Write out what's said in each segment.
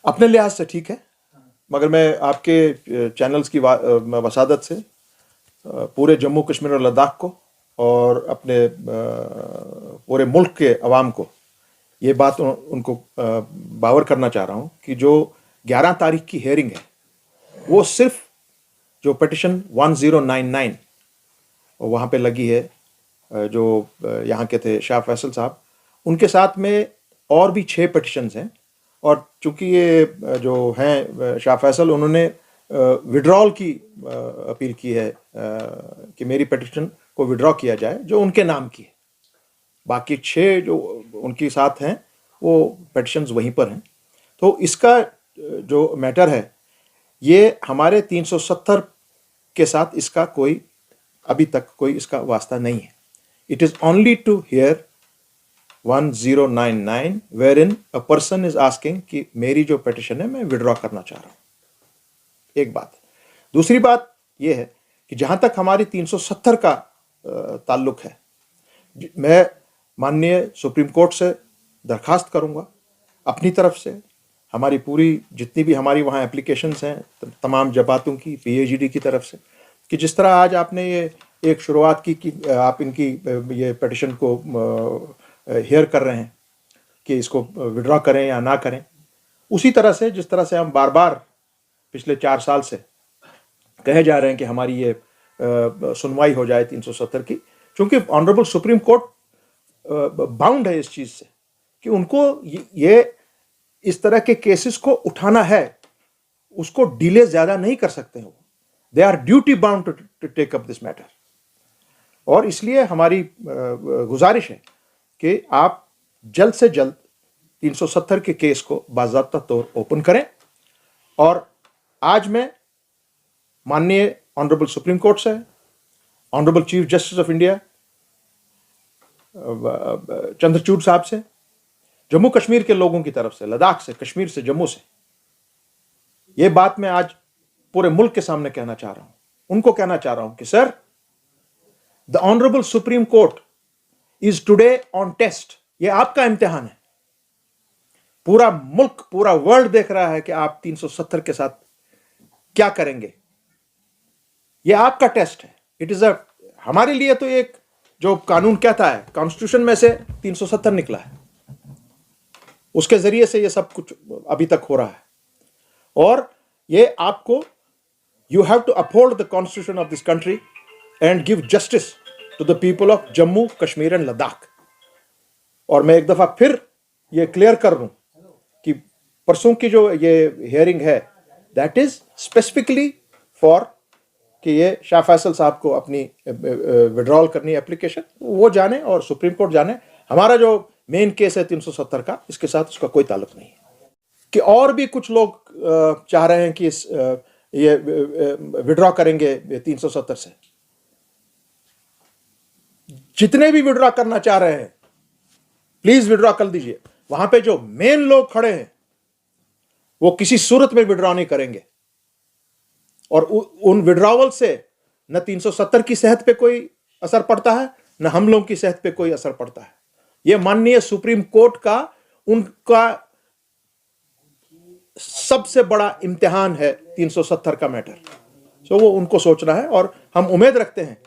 अपने लिहाज से ठीक है, मगर मैं आपके चैनल्स की वसादत से पूरे जम्मू कश्मीर और लद्दाख को और अपने पूरे मुल्क के अवाम को ये बात उनको बावर करना चाह रहा हूँ कि जो 11 तारीख की हेयरिंग है वो सिर्फ जो पिटिशन 1099 वहाँ पे लगी है, जो यहाँ के थे शाह फैसल साहब, उनके साथ में और भी 6 पिटिशन्स हैं। और चूंकि ये जो हैं शाह फैसल, उन्होंने विड्रॉल की अपील की है कि मेरी पिटिशन को विड्रॉ किया जाए जो उनके नाम की है। बाकी 6 जो उनके साथ हैं वो पिटिशन्स वहीं पर हैं। तो इसका जो मैटर है ये हमारे 370 के साथ इसका कोई अभी तक कोई इसका वास्ता नहीं है। It is only to hear 1099 wherein a person is asking कि मेरी जो पिटिशन है मैं विड्रॉ करना चाह रहा हूँ। एक बात। दूसरी बात यह है कि जहाँ तक हमारी 370 का ताल्लुक है, मैं माननीय सुप्रीम कोर्ट से दरखास्त करूँगा अपनी तरफ से, हमारी पूरी जितनी भी हमारी वहाँ एप्लीकेशंस हैं तमाम जमातों की, PAGD की तरफ से, कि जिस तरह आज आपने ये एक शुरुआत की कि आप इनकी ये पिटिशन को हेयर कर रहे हैं कि इसको विड्रॉ करें या ना करें, उसी तरह से जिस तरह से हम बार बार पिछले 4 साल से कहे जा रहे हैं कि हमारी ये सुनवाई हो जाए 370 की, क्योंकि ऑनरेबल सुप्रीम कोर्ट बाउंड है इस चीज़ से कि उनको ये इस तरह के केसेस को उठाना है, उसको डिले ज़्यादा नहीं कर सकते हैं वो। They are duty bound to take up this matter. और इसलिए हमारी गुजारिश है कि आप जल्द से जल्द 370 के केस को बाज़ाब्ता तौर ओपन करें। और आज मैं माननीय ऑनरेबल सुप्रीम कोर्ट से, honourable chief justice of India Chandrachud साहब से, जम्मू कश्मीर के लोगों की तरफ से, लद्दाख से, कश्मीर से, जम्मू से, ये बात मैं आज पूरे मुल्क के सामने कहना चाह रहा हूं। उनको कहना चाह रहा हूं कि sir, the honourable Supreme Court is today on test. ये आपका इम्तिहान है। पूरा मुल्क, पूरा वर्ल्ड देख रहा है कि आप 370 के साथ क्या करेंगे। ये आपका टेस्ट है। इट इज अ, हमारे लिए तो एक जो कानून कहता है, कॉन्स्टिट्यूशन में से 370 निकला है, उसके जरिए से ये सब कुछ अभी तक हो रहा है। और ये आपको, you have to uphold the constitution of this country and give justice to the people of Jammu Kashmir and Ladakh. और मैं एक दफा फिर ये क्लियर कर दूं कि परसों की जो ये हियरिंग है, दैट इज स्पेसिफिकली फॉर कि ये शाह फैसल साहब को अपनी विड्रॉल करनी एप्लीकेशन, वो जाने और सुप्रीम कोर्ट जाने। हमारा जो मेन केस है 370 का, इसके साथ उसका कोई ताल्लुक नहीं है। कि और भी कुछ लोग चाह रहे हैं कि ये विड्रॉ करेंगे 370 से। जितने भी विड्रॉ करना चाह रहे हैं प्लीज विड्रॉ कर दीजिए। वहां पे जो मेन लोग खड़े हैं वो किसी सूरत में विड्रॉ नहीं करेंगे। और उन विड्रॉवल से न 370 की सेहत पे कोई असर पड़ता है, न हम लोगों की सेहत पे कोई असर पड़ता है। यह माननीय सुप्रीम कोर्ट का, उनका सबसे बड़ा इम्तिहान है 370 का मैटर। सो वो उनको सोचना है और हम उम्मीद रखते हैं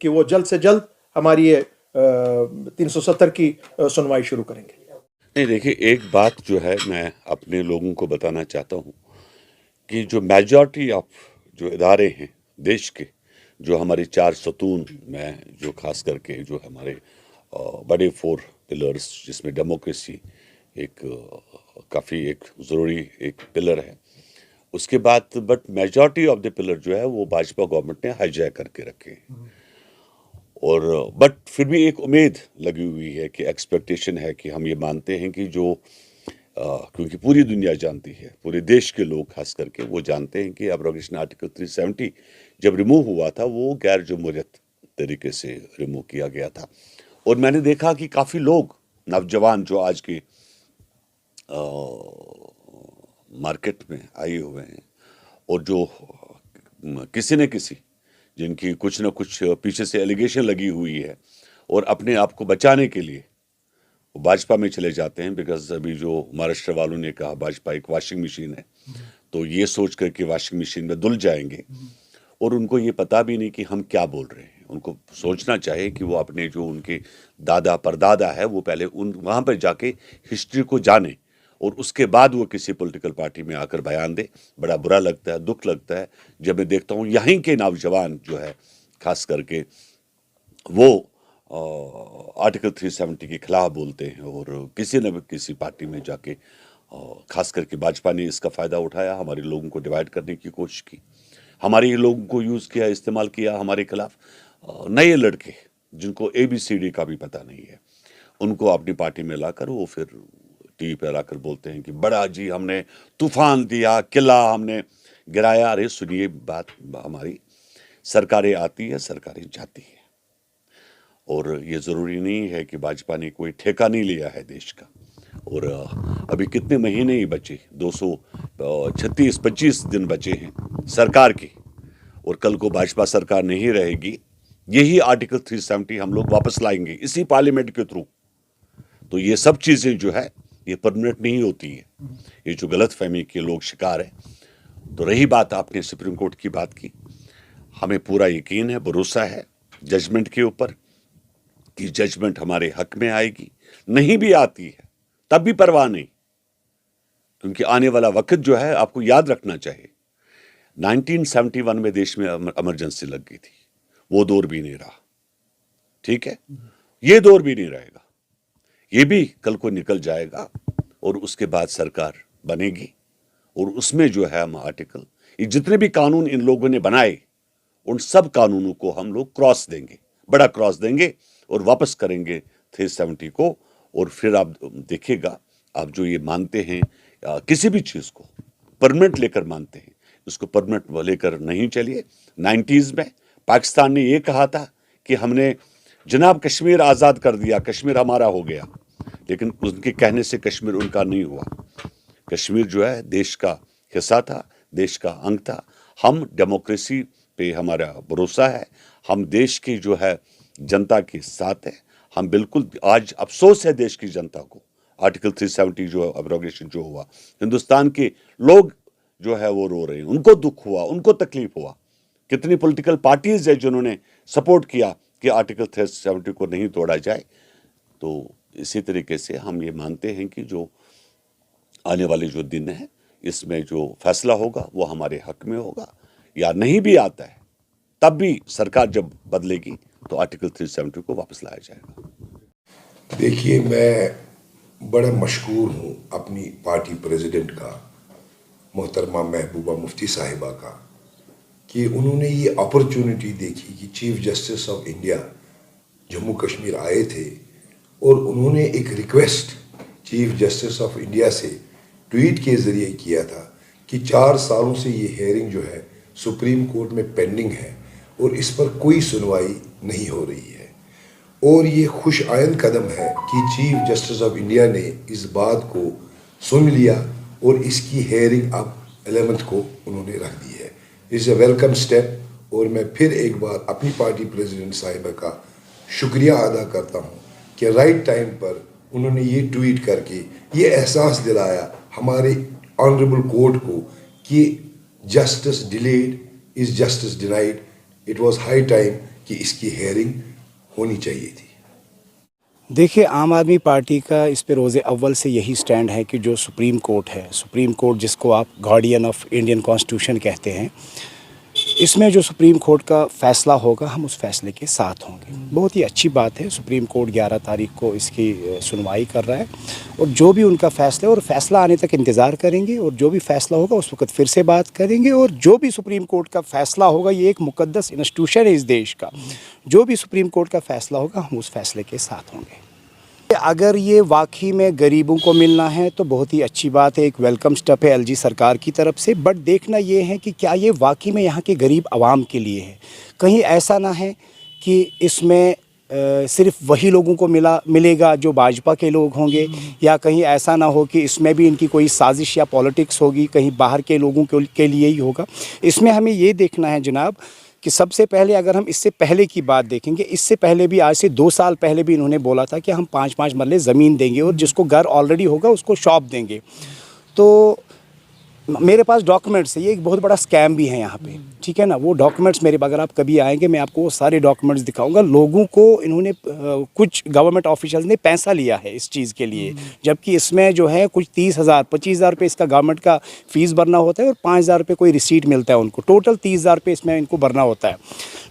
कि वो जल्द से जल्द हमारी ये 370 की सुनवाई शुरू करेंगे। नहीं, देखिए, एक बात जो है मैं अपने लोगों को बताना चाहता हूँ कि जो मेजॉरिटी ऑफ जो इदारे हैं देश के, जो हमारी 4 सतून में, जो खास करके जो हमारे बड़े 4 पिलर्स, जिसमें डेमोक्रेसी एक काफ़ी एक ज़रूरी एक पिलर है, उसके बाद but majority of the pillar जो है वो भाजपा गवर्नमेंट ने हाईजैक करके रखे हैं। और बट फिर भी एक उम्मीद लगी हुई है कि एक्सपेक्टेशन है कि हम ये मानते हैं कि जो क्योंकि पूरी दुनिया जानती है, पूरे देश के लोग खास करके वो जानते हैं कि एब्रोगेशन आर्टिकल 370 जब रिमूव हुआ था वो गैर जमहूरियत तरीके से रिमूव किया गया था। और मैंने देखा कि काफ़ी लोग नौजवान जो आज के मार्केट में आए हुए हैं और जो किसी न किसी, जिनकी कुछ न कुछ पीछे से एलिगेशन लगी हुई है और अपने आप को बचाने के लिए वो भाजपा में चले जाते हैं। बिकॉज अभी जो महाराष्ट्र वालों ने कहा भाजपा एक वॉशिंग मशीन है, तो ये सोच कर कि वॉशिंग मशीन में धुल जाएंगे, और उनको ये पता भी नहीं कि हम क्या बोल रहे हैं। उनको सोचना चाहिए कि वो अपने जो उनके दादा परदादा है वो पहले वहाँ पर जाके हिस्ट्री को जाने, और उसके बाद वो किसी पॉलिटिकल पार्टी में आकर बयान दे। बड़ा बुरा लगता है, दुख लगता है जब मैं देखता हूँ यहीं के नौजवान जो है खास करके वो आर्टिकल 370 के खिलाफ बोलते हैं, और किसी न किसी पार्टी में जाके खास करके भाजपा ने इसका फ़ायदा उठाया, हमारे लोगों को डिवाइड करने की कोशिश की, हमारे लोगों को यूज़ किया, इस्तेमाल किया हमारे खिलाफ। नए लड़के जिनको ABCD का भी पता नहीं है, उनको अपनी पार्टी में लाकर वो फिर टीवी पर आकर बोलते हैं कि बड़ा जी हमने तूफान दिया, किला हमने गिराया। अरे सुनिए बात, हमारी सरकारें आती है, सरकारें जाती है, और ये ज़रूरी नहीं है कि भाजपा ने कोई ठेका नहीं लिया है देश का। और अभी कितने महीने ही बचे, 236-25 दिन बचे हैं सरकार के, और कल को भाजपा सरकार नहीं रहेगी, यही आर्टिकल 370 हम लोग वापस लाएंगे इसी पार्लियामेंट के थ्रू। तो ये सब चीज़ें जो है ये परमानेंट नहीं होती है, ये जो गलत फहमी के लोग शिकार है। तो रही बात आपने सुप्रीम कोर्ट की बात की, हमें पूरा यकीन है, भरोसा है जजमेंट के ऊपर कि जजमेंट हमारे हक में आएगी। नहीं भी आती है तब भी परवाह नहीं, क्योंकि आने वाला वक्त जो है आपको याद रखना चाहिए, 1971 में देश में इमरजेंसी लग गई थी, वो दौर भी नहीं रहा, ठीक है, ये दौर भी नहीं रहेगा, ये भी कल को निकल जाएगा, और उसके बाद सरकार बनेगी, और उसमें जो है हम आर्टिकल, ये जितने भी कानून इन लोगों ने बनाए उन सब कानूनों को हम लोग क्रॉस देंगे, बड़ा क्रॉस देंगे, और वापस करेंगे 370 को। और फिर आप देखिएगा, आप जो ये मानते हैं किसी भी चीज़ को परमानेंट लेकर मानते हैं, उसको परमानेंट लेकर नहीं चलिए। 90s में पाकिस्तान ने ये कहा था कि हमने जनाब कश्मीर आज़ाद कर दिया, कश्मीर हमारा हो गया, लेकिन उनके कहने से कश्मीर उनका नहीं हुआ। कश्मीर जो है देश का हिस्सा था, देश का अंग था। हम डेमोक्रेसी पे हमारा भरोसा है, हम देश की जो है जनता के साथ है। हम बिल्कुल, आज अफसोस है देश की जनता को, आर्टिकल 370 जो अब्रोगेशन जो हुआ, हिंदुस्तान के लोग जो है वो रो रहे हैं, उनको दुख हुआ, उनको तकलीफ हुआ। कितनी पॉलिटिकल पार्टीज है जिन्होंने सपोर्ट किया कि आर्टिकल 370 को नहीं तोड़ा जाए। तो इसी तरीके से हम ये मानते हैं कि जो आने वाले जो दिन है इसमें जो फैसला होगा वो हमारे हक में होगा, या नहीं भी आता है तब भी सरकार जब बदलेगी तो आर्टिकल 370 को वापस लाया जाएगा। देखिए, मैं बड़ा मशकूर हूँ अपनी पार्टी प्रेसिडेंट का, मोहतरमा महबूबा मुफ्ती साहिबा का, कि उन्होंने ये अपॉर्चुनिटी देखी कि chief justice of India Jammu Kashmir आए थे, और उन्होंने एक request chief justice of India से ट्वीट के ज़रिए किया था कि 4 सालों से ये हेयरिंग जो है सुप्रीम कोर्ट में पेंडिंग है और इस पर कोई सुनवाई नहीं हो रही है। और ये खुश आइंद कदम है कि चीफ जस्टिस ऑफ इंडिया ने इस बात को सुन लिया और इसकी हेयरिंग अब 11th को उन्होंने रख दी है। इट्स अ वेलकम स्टेप, और मैं फिर एक बार अपनी पार्टी प्रेसिडेंट साहिबा का शुक्रिया अदा करता हूँ कि राइट टाइम पर उन्होंने ये ट्वीट करके ये एहसास दिलाया हमारे ऑनरेबल कोर्ट को कि justice delayed is justice denied. It was high time कि इसकी हेयरिंग होनी चाहिए थी। देखिए, आम आदमी पार्टी का इस पे रोज़े अव्वल से यही स्टैंड है कि जो सुप्रीम कोर्ट है, सुप्रीम कोर्ट जिसको आप गार्डियन ऑफ इंडियन कॉन्स्टिट्यूशन कहते हैं, इसमें जो सुप्रीम कोर्ट का फ़ैसला होगा हम उस फैसले के साथ होंगे। बहुत ही अच्छी बात है, सुप्रीम कोर्ट 11 तारीख को इसकी सुनवाई कर रहा है, और जो भी उनका फ़ैसला है और फैसला आने तक इंतज़ार करेंगे, और जो भी फ़ैसला होगा उस वक्त फिर से बात करेंगे। और जो भी सुप्रीम कोर्ट का फ़ैसला होगा, ये एक मुक़द्दस इंस्टीट्यूशन है इस देश का, जो भी सुप्रीम कोर्ट का फ़ैसला होगा हम उस फैसले के साथ होंगे। अगर ये वाकई में गरीबों को मिलना है तो बहुत ही अच्छी बात है, एक वेलकम स्टेप है एलजी सरकार की तरफ से। बट देखना ये है कि क्या ये वाकई में यहाँ के गरीब आवाम के लिए है। कहीं ऐसा ना है कि इसमें सिर्फ वही लोगों को मिलेगा जो भाजपा के लोग होंगे, या कहीं ऐसा ना हो कि इसमें भी इनकी कोई साजिश या पॉलिटिक्स होगी, कहीं बाहर के लोगों के लिए ही होगा। इसमें हमें ये देखना है जनाब कि सबसे पहले अगर हम इससे पहले की बात देखेंगे, इससे पहले भी आज से 2 साल पहले भी इन्होंने बोला था कि हम 5-5 मरले ज़मीन देंगे और जिसको घर ऑलरेडी होगा उसको शॉप देंगे। तो मेरे पास डॉक्यूमेंट्स है, ये एक बहुत बड़ा स्कैम भी है यहाँ पे, ठीक है ना। वो डॉक्यूमेंट्स मेरे, अगर आप कभी आएंगे मैं आपको वो सारे डॉक्यूमेंट्स दिखाऊंगा। लोगों को इन्होंने कुछ गवर्नमेंट ऑफिशियल्स ने पैसा लिया है इस चीज़ के लिए, जबकि इसमें जो है कुछ 30,000 25,000 रुपये इसका गवर्नमेंट का फ़ीस भरना होता है और 5,000 रुपये कोई रिसीट मिलता है उनको, टोटल 30,000 रुपये इसमें इनको भरना होता है।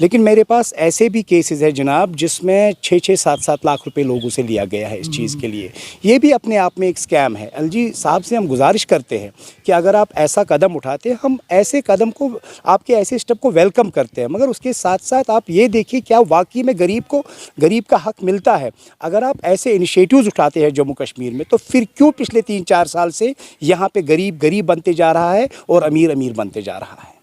लेकिन मेरे पास ऐसे भी केसेस है जनाब जिसमें 6-6 7-7 लाख रुपए लोगों से लिया गया है इस चीज़ के लिए। ये भी अपने आप में एक स्कैम है। एलजी साहब से हम गुजारिश करते हैं कि अगर आप ऐसा कदम उठाते हैं, हम ऐसे कदम को, आपके ऐसे स्टेप को वेलकम करते हैं, मगर उसके साथ साथ आप ये देखिए क्या वाकई में गरीब का हक मिलता है। अगर आप ऐसे इनिशिएटिव्स उठाते हैं जम्मू कश्मीर में, तो फिर क्यों पिछले 3-4 साल से यहाँ पे गरीब बनते जा रहा है और अमीर बनते जा रहा है।